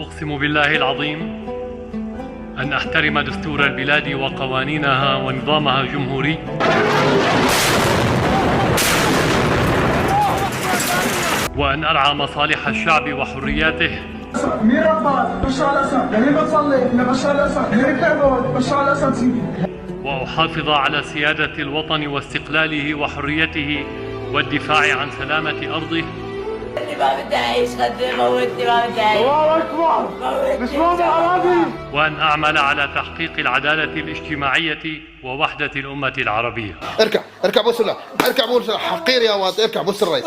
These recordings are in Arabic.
أقسم بالله العظيم أن أحترم دستور البلاد وقوانينها ونظامها الجمهوري، وأن أرعى مصالح الشعب وحرياته، مين ربط بشار الأسد؟ مين بتصلي لبشار الأسد؟ مين بتعبد بشار الأسد سيدي؟ وأحافظ على سيادة الوطن واستقلاله وحريته والدفاع عن سلامة أرضه. ما بدي أعيش خدي موتني، ما بدي أعيش. الله أكبر. مش موضوع عربي. وأن أعمل على تحقيق العدالة الاجتماعية ووحدة الأمة العربية. اركع بوس الله، اركع بوس الله، حقير يا واد، اركع بوس الرئيس،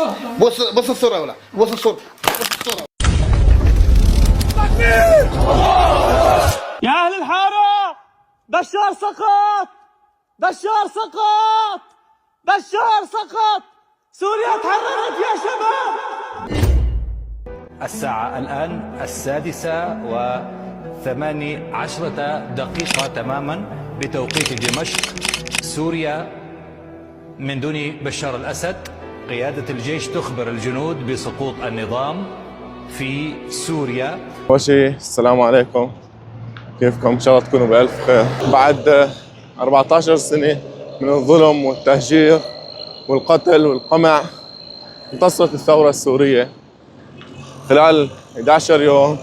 بوس الصورة ولا بوس الصورة، يا أهل الحارة، بشار سقط، بشار سقط، بشار سقط، سوريا تحررت يا شباب. الساعة الآن 6:18 تماما بتوقيت دمشق، سوريا. من دون بشار الأسد قيادة الجيش تخبر الجنود بسقوط النظام في سوريا. أول شيء السلام عليكم، كيفكم؟ إن شاء الله تكونوا بألف خير. بعد 14 سنة من الظلم والتهجير والقتل والقمع انتصرت الثورة السورية خلال 11 يوم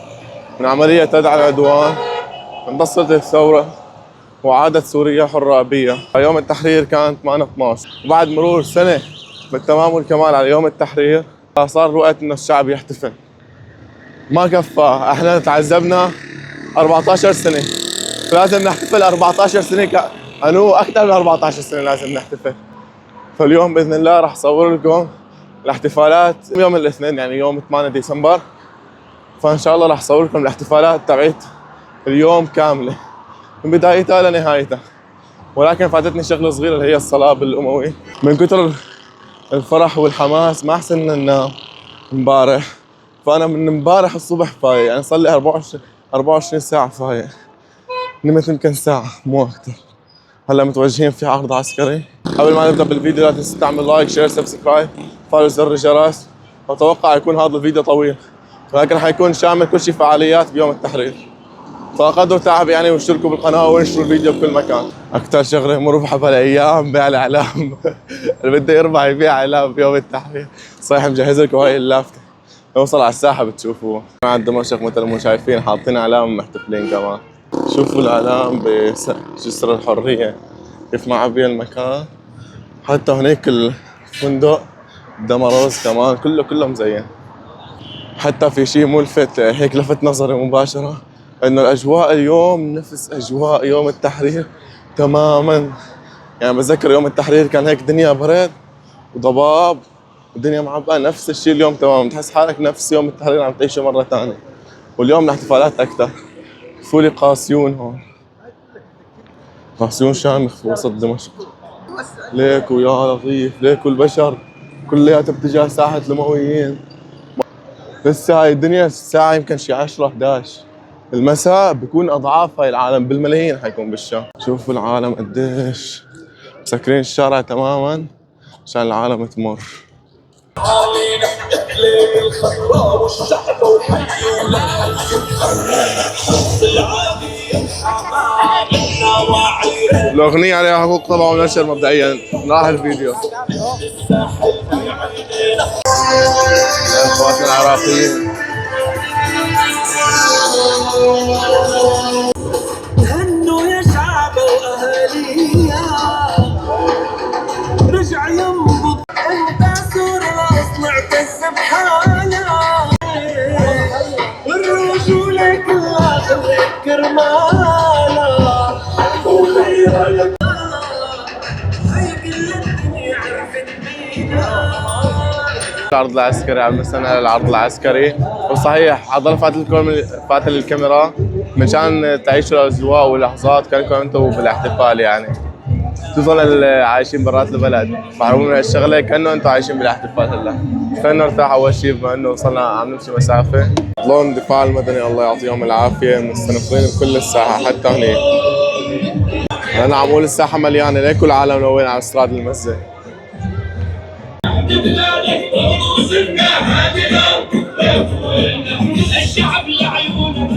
من عملية تدعى العدوان. انتصرت الثورة وعادت سوريا حرة أبية. يوم التحرير كان 8/12، وبعد مرور سنة بالتمام والكمال على يوم التحرير صار وقت إنه الشعب يحتفل. ما كفى، احنا تعذبنا 14 سنة، لازم نحتفل 14 سنة أكثر من 14 سنة لازم نحتفل. فاليوم بإذن الله راح أصور لكم الاحتفالات يوم الاثنين، يعني يوم 8 ديسمبر. فإن شاء الله راح أصور لكم الاحتفالات تبعت اليوم كاملة من بدايتها لنهايتها. ولكن فاتتني شغلة صغيرة اللي هي الصلاة الأموي. من كتر الفرح والحماس ما حسنا ننام امبارح، فأنا من امبارح الصبح فايق، يعني صار لي 24 ساعة فايق، نمت يمكن ساعة مو أكثر. هلا متوجهين في عرض عسكري. قبل ما نبدأ بالفيديو لا تنسوا تعمل لايك، شير، سبسكرايب، فعلوا زر الجرس. وأتوقع يكون هذا الفيديو طويل، ولكن حيكون شامل كل شيء فعاليات بيوم التحرير. فقدروا تعب يعني واشتركوا بالقناة وانشروا الفيديو بكل مكان. أكثر شغلة مربحة بهالأيام بيع الإعلام. اللي بده يربح يبيع إعلام بيوم التحرير. صحيح مجهز لكم هاي اللافتة، نوصل على الساحة بتشوفوها. عند دمشق مثل ما شايفين حاطين إعلام محتفلين كمان. شوفوا الإعلام بجسر الحرية كيف معبي المكان. حتى هناك الفندق دمروز كمان كله مزين. حتى في شيء ملفت هيك لفت نظري مباشرة، انه الاجواء اليوم نفس اجواء يوم التحرير تماما. يعني بتذكر يوم التحرير كان هيك دنيا برد وضباب والدنيا معبقة، نفس الشيء اليوم تماما. بتحس حالك نفس يوم التحرير عم تعيشه مرة ثانية. واليوم الاحتفالات اكثر. شوفوا لي قاسيون هون، قاسيون شامخ في وسط دمشق. ليكو يا لطيف، ليكو البشر كلياتها باتجاه ساحة الأمويين. لسه هاي الدنيا الساعة يمكن شي 10-11 المساء، بيكون أضعاف هاي العالم بالملايين حيكون بالشام. شوفوا العالم قديش مسكرين الشارع تماما عشان العالم تمر. الأغنية عليها حقوق طبع ونشر مبدئيا. راح الفيديو. اخواتنا العراقيين هنوا يا شعب واهالينا، رجع ينبض انت سور الاصل اعتز بحالها، والرجوله كلها خليك كرمالها، وغيرها هي كل الدنيا عرفت بينا. العرض العسكري عم نستنى العرض العسكري. وصحيح عضل فات الكاميرا مشان تعيشوا الاجواء واللحظات كانكم انتم بالاحتفال، يعني خصوصا عايشين برات البلد محرومين من الشغله كانه انتم عايشين بالاحتفال. هلا خلينا نرتاح اول شيء بما انه وصلنا عم نمشي مسافه. لون الدفاع المدني الله يعطيهم العافيه مستنفرين بكل الساحه حتى هنيك. انا عمول الساحه مليانه، ليكوا العالم وين على استراد المسجد. الشعب لعيونه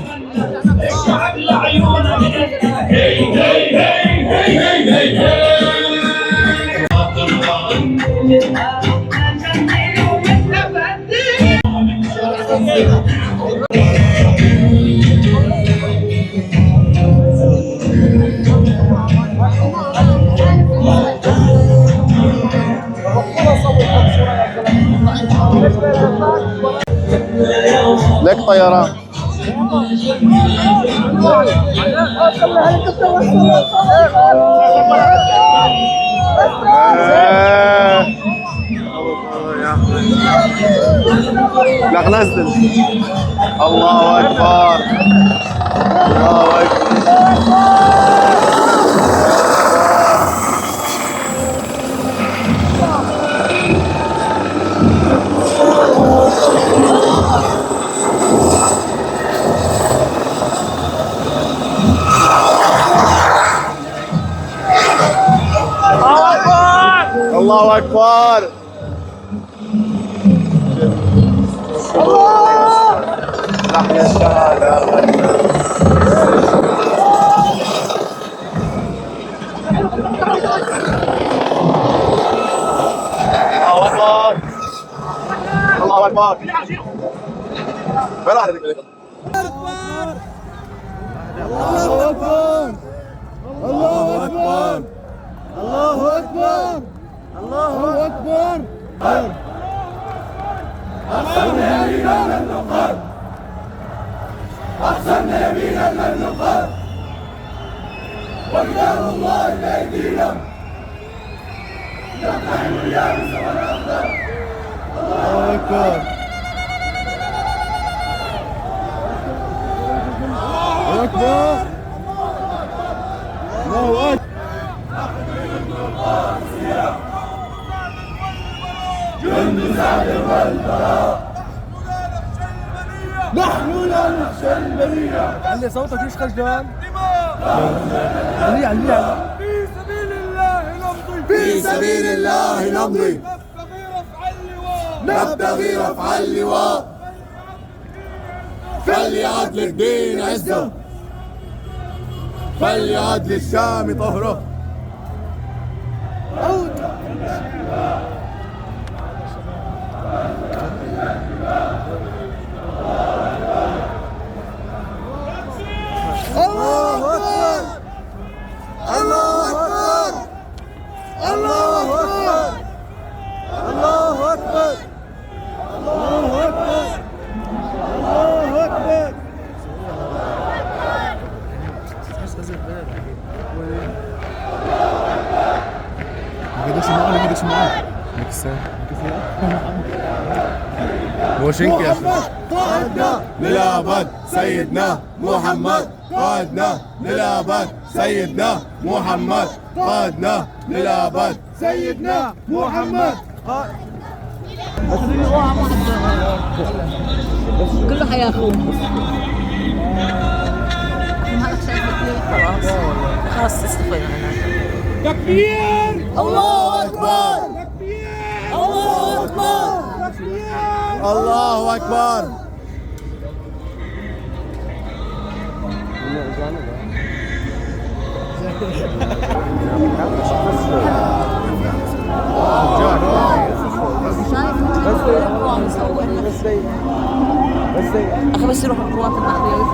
الطيران. لا نزل. الله اكبر الله اكبر. الله اكبر. تحيا الشهادة. الله اكبر. الله اكبر. الله اكبر. الله اكبر. الله اكبر. الله اكبر. أحسن يمينا لن نقر. أحسن يمينا لن نقر. وكتاب الله بأيدينا نقتحم اليابس والأخضر. الله أكبر. الله أكبر. الله أكبر. جند سعد والبراء. نحن لا نخشى البرية. علي صوتك ليش خجلان؟ علي علي. في سبيل الله نمضي. في سبيل الله نمضي. نبتغي رفع اللواء. فليعد للدين عزه. فليعد للشام طهره. الله أكبر. الله أكبر. الله أكبر. الله أكبر. الله أكبر. الله أكبر. قائدنا للأبد سيدنا محمد. قائدنا للأبد سيدنا محمد. قائدنا للأبد سيدنا محمد. كله حياخوه. خلاص استفينا منها. تكبير. الله أكبر. الله أكبر. الله أكبر. أخي بس يروح القوات البحرية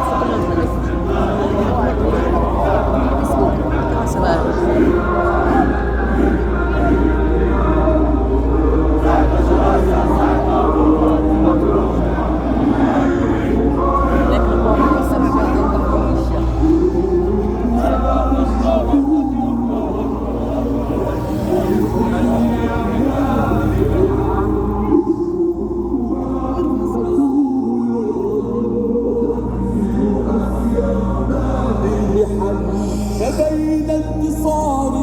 فبين انتصار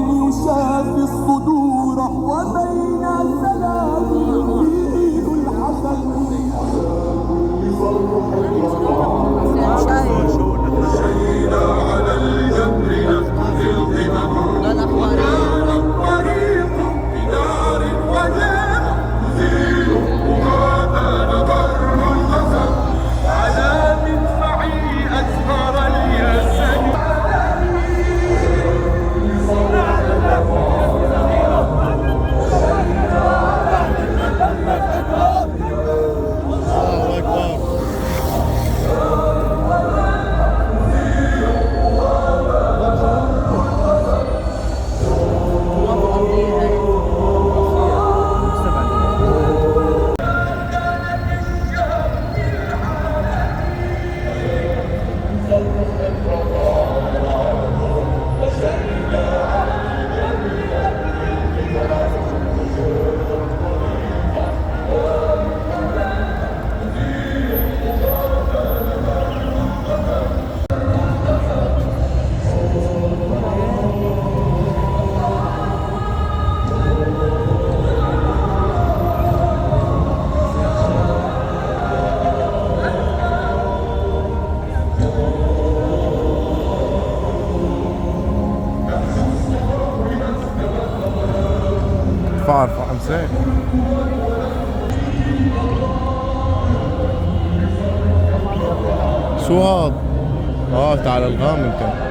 فار فرنسي. شو هاد؟ تعال الغام يمكن.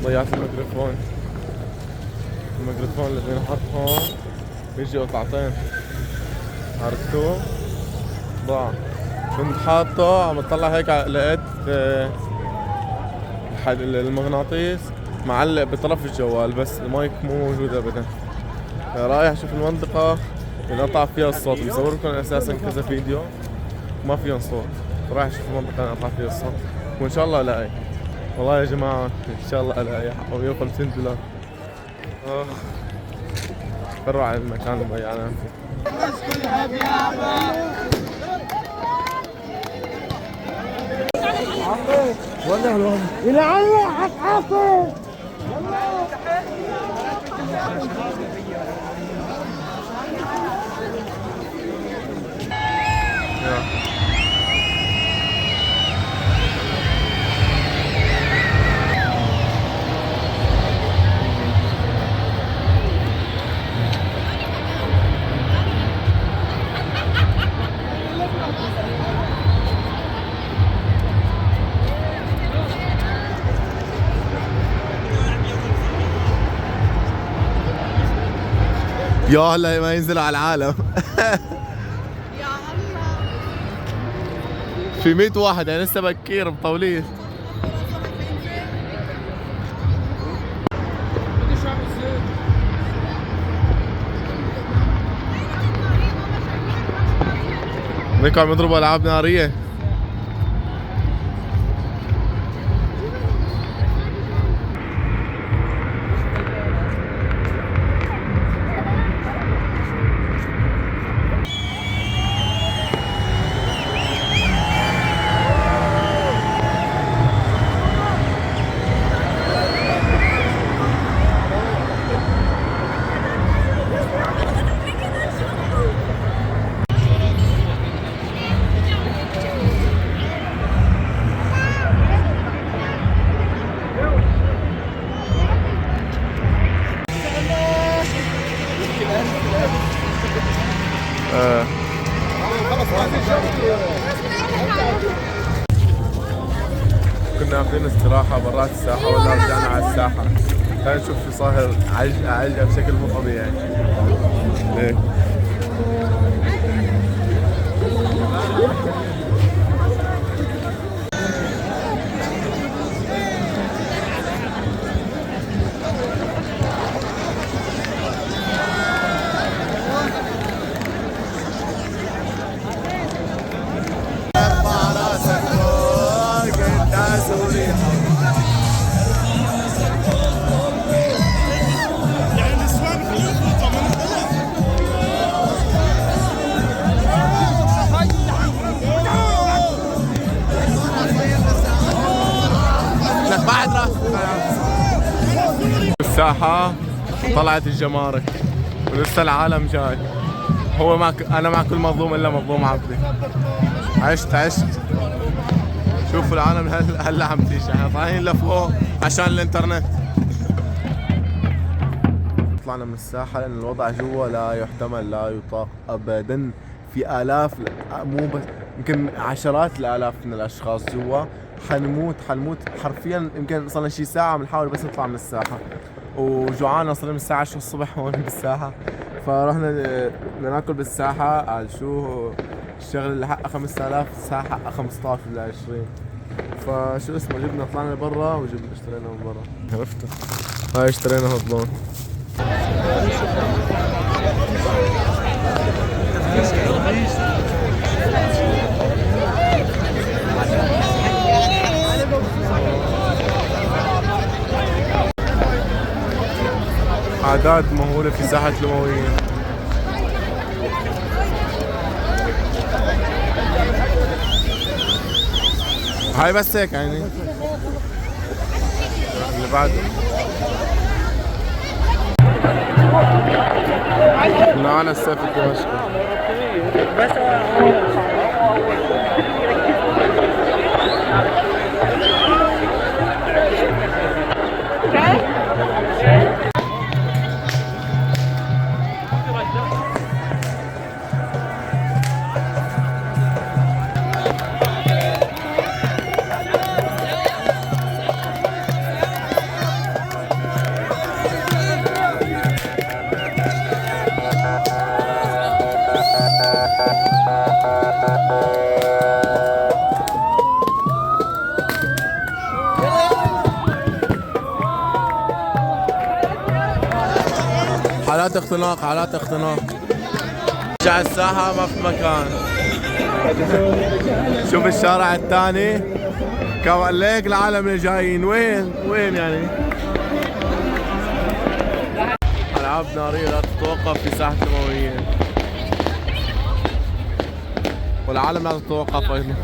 ضيعت الميكروفون اللي بينحط هون بيجي قطعتين، عرفتوه؟ ضاع. كنت حاطه عم اطلع هيك لقيت المغناطيس معلق بطرف الجوال بس المايك مو موجود ابدا. رايح اشوف المنطقة اللي قطع فيها الصوت، مصور لكم اساسا كذا فيديو ما فيهم صوت، رايح اشوف المنطقة اللي قطع فيها الصوت وان شاء الله الاقي. والله يا جماعة ان شاء الله الاقي حقه $150. بروا على المكان اللي ضيعناه فيه. والله إلى عيني حق عاصم. يا هلا ما ينزلوا على العالم. في 100 واحد يعني لسه بكير مطولين. هيك عم يضربوا العاب ناريه. كنا اخذين استراحة برات الساحة ولا رجعنا على الساحة. خلينا نشوف شو صاير. علقة بشكل مو طبيعي. ليه؟ الساحة طلعت الجمارك ولسه العالم جاي. هو انا مع كل مظلوم الا مظلوم عبدي. عشت. شوفوا العالم هلا عم تيجي. احنا طالعين لفوق عشان الانترنت. طلعنا من الساحة لان الوضع جوا لا يحتمل، لا يطاق ابدا. في الاف مو بس يمكن عشرات الالاف من الاشخاص جوا. حنموت حرفيا. يمكن صار لنا شي ساعة بنحاول بس نطلع من الساحة وجوعانة. صار من الساعة 10 الصبح هون بالساحة. فرحنا ناكل بالساحة. قال شو الشغل اللي حقها 5000 الساحة حقها 15 ولا 20. فشو اسمه جبنا طلعنا برا وجبنا اشترينا من برا. عرفتوا؟ هاي اشترينا هضلون. أعداد مهولة في ساحة الأمويين. هاي بس هيك يعني. اللي بعده على السيف الدمشقي. حالات اختناق. رجع الساحة ما في مكان. شوف الشارع الثاني ليك العالم اللي جايين وين يعني. ألعاب نارية لا تتوقف في ساحة الأمويين والعالم لا تتوقف أيضا.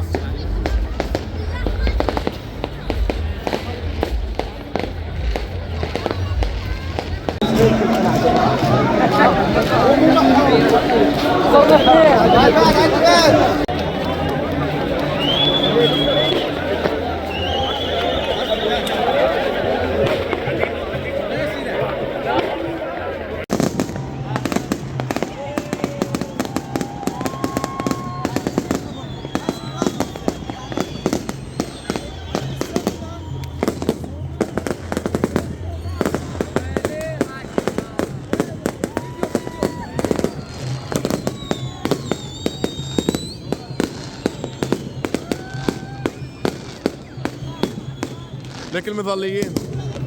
لك المظليين،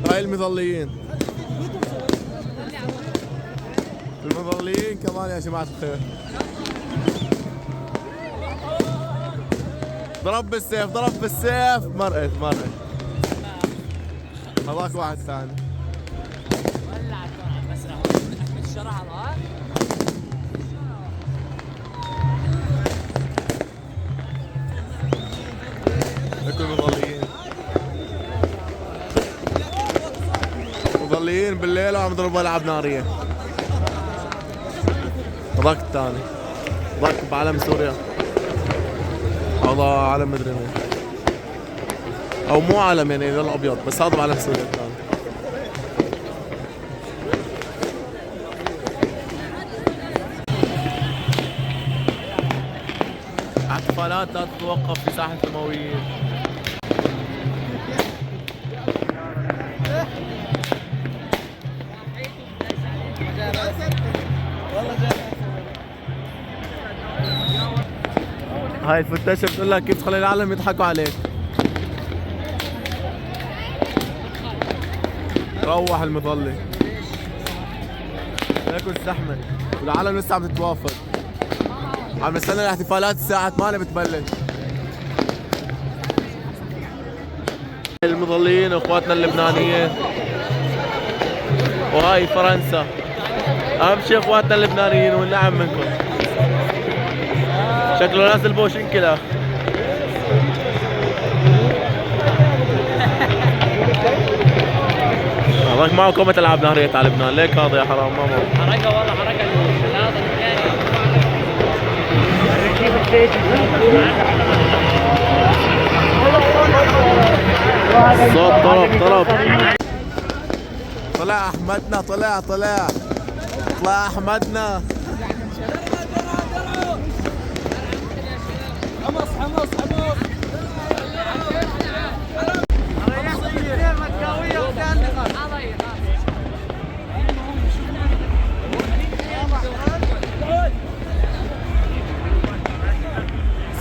هاي المظليين كمان يا جماعة الخير. ضرب بالسيف مرقت هذاك واحد ثاني. لكم مظليين بالليل وعم يضربوا العاب ناريه. هذاك الثاني هذاك بعلم سوريا، هذا علم مدري مين او مو علم يعني لون ابيض، بس هذا بعلم سوريا الثاني. احتفالات لا تتوقف في ساحة الأمويين. هاي الفتاشة بتقول لك كيف تخلي العالم يضحكوا عليك. روح المظلي هيك الزحمة والعالم لسه عم تتوافد. عم نستنى الاحتفالات الساعة 8 بتبلش. المظليين اخواتنا اللبنانيين، وهاي فرنسا. اهم شيء اخواتنا اللبنانيين والنعم منكم. شكله نازل بوشنكلا. هذاك معه كومة العاب نهرية على لبنان، ليك هذا يا حرام ماما. حركة والله حركة صوت طرب. طلع احمدنا طلع احمدنا. حمص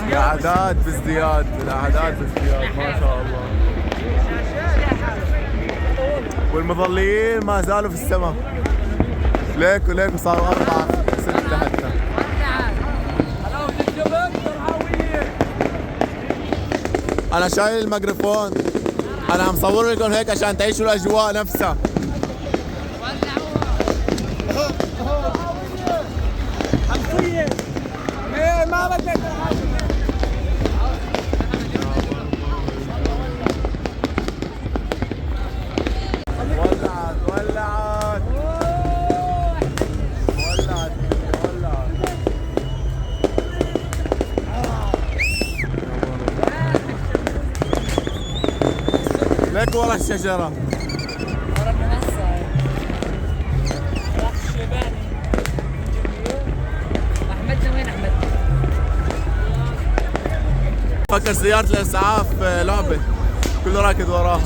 الأعداد بازدياد ما شاء الله. والمظليين ما زالوا في السماء. ليكوا صاروا 4 6 حتى. أنا شايل الميكروفون، أنا عم صور لكم هيك عشان تعيشوا الأجواء نفسها. ما بدك ولعت ليك ورا الشجرة. ورا المنصة راح الشيباني. أحمدنا وين أحمدنا؟ فكر سيارة الإسعاف لعبة كله راكد وراها.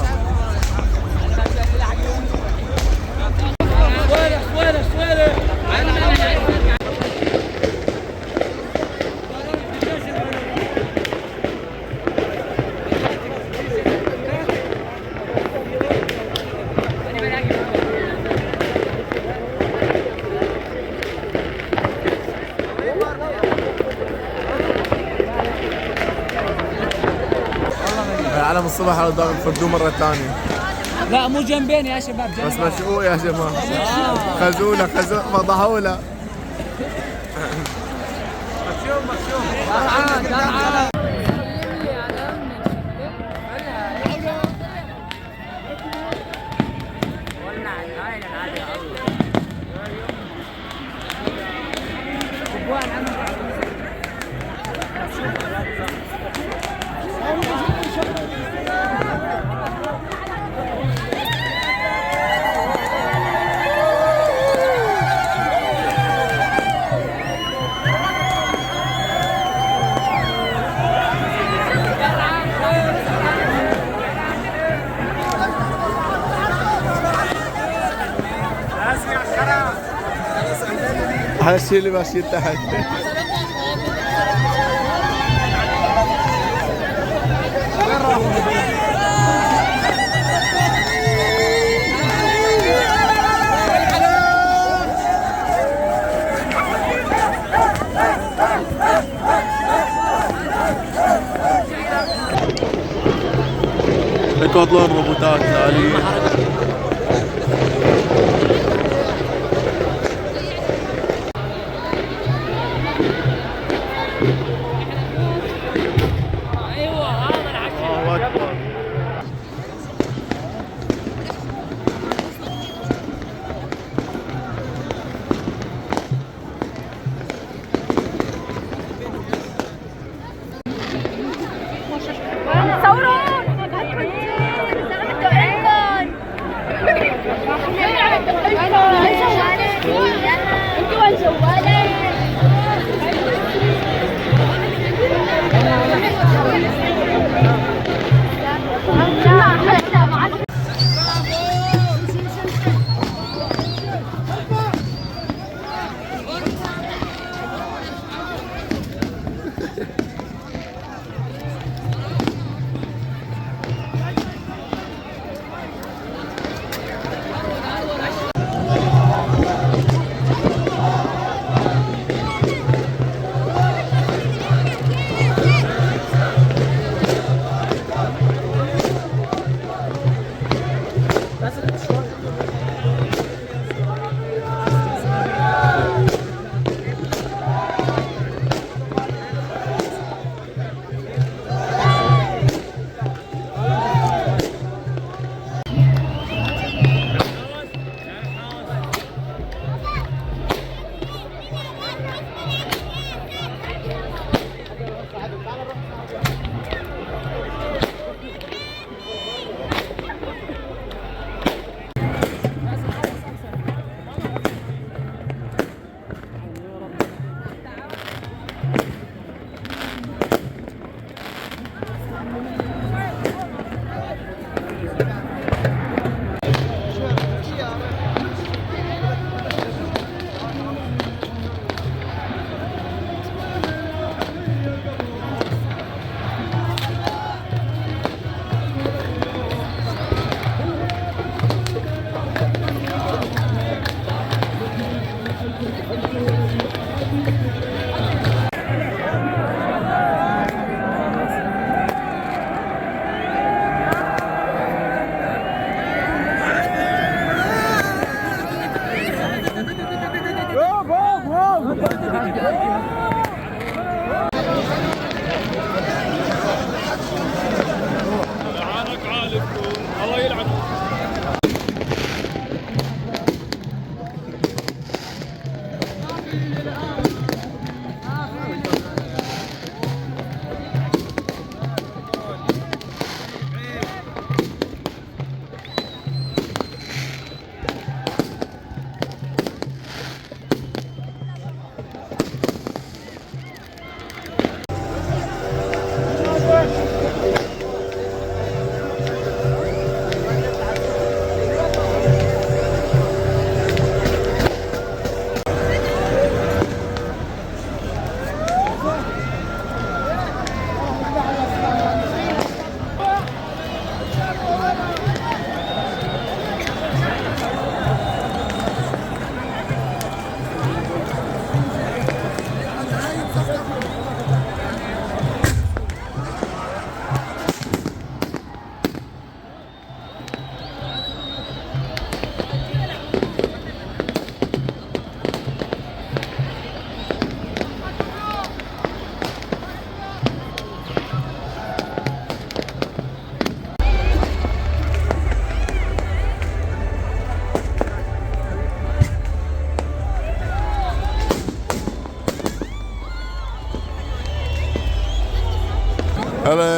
العالم الصبح على قدام الفردوه مرة ثانية. لا مو جنبين يا شباب، بس مشقوق يا جماعة. خزونا فضحونا. هذا الشيء اللي ماشي تحت. يفضلون الروبوتات الآلية.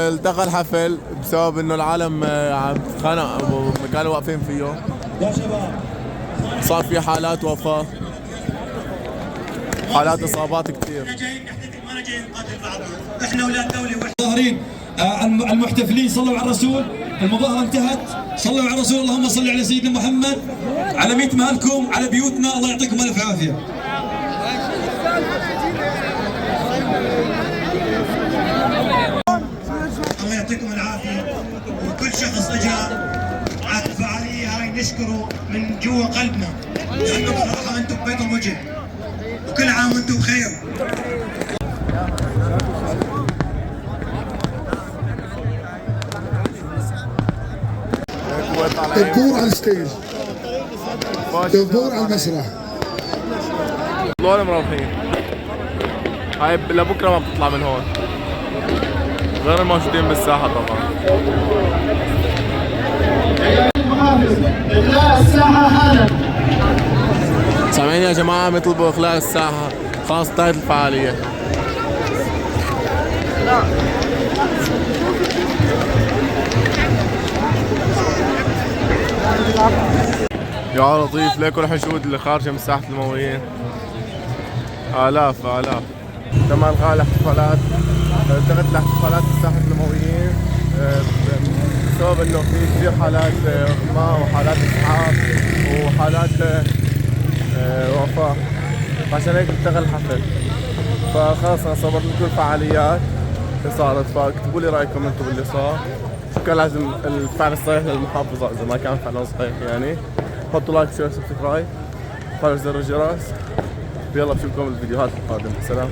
التغى الحفل بسبب انه العالم عم تتخانق كانوا واقفين فيه. صار في حالات وفاة، حالات اصابات كثير. احنا جايين نحتفل، ما جايين نقاتل بعض، احنا اولاد دوله والظاهرين. المحتفلين صلوا على الرسول، المظاهره انتهت، صلوا على الرسول، اللهم صل على سيدنا محمد، على ميت مالكم، على بيوتنا، الله يعطيكم الف عافيه. الله يعطيكم العافيه، وكل شخص اجى على الفعاليه هاي نشكره من جوا قلبنا، لانه بصراحه انتم بيض وجه، وكل عام وانتم بخير. دبور على الستيج، دبور على المسرح. والله مروحين. هاي لبكره ما بتطلع من هون. غير الموجودين بالساحه طبعا. إخلاء الساحة حالا. سامعين يا جماعه عم يطلبوا اخلاء الساحه، خلاص انتهت الفعاليه. يا لطيف ليكوا الحشود اللي خارجه من ساحه المويين. آلاف تم إلغاء الاحتفالات، التغت الاحتفالات بساحة المويين بسبب انه في كثير حالات اغماء وحالات اسعاف وحالات وفاة، عشان هيك التغى الحفل. فخلص انا صورت لكم الفعاليات اللي صارت، فاكتبوا لي رايكم انتم باللي صار، شو كان لازم الفعل الصحيح للمحافظة اذا ما كان فعلا صحيح يعني. حطوا لايك شير سبسكرايب، فعلوا زر الجرس، يلا بشوفكم الفيديوهات القادمة. سلام.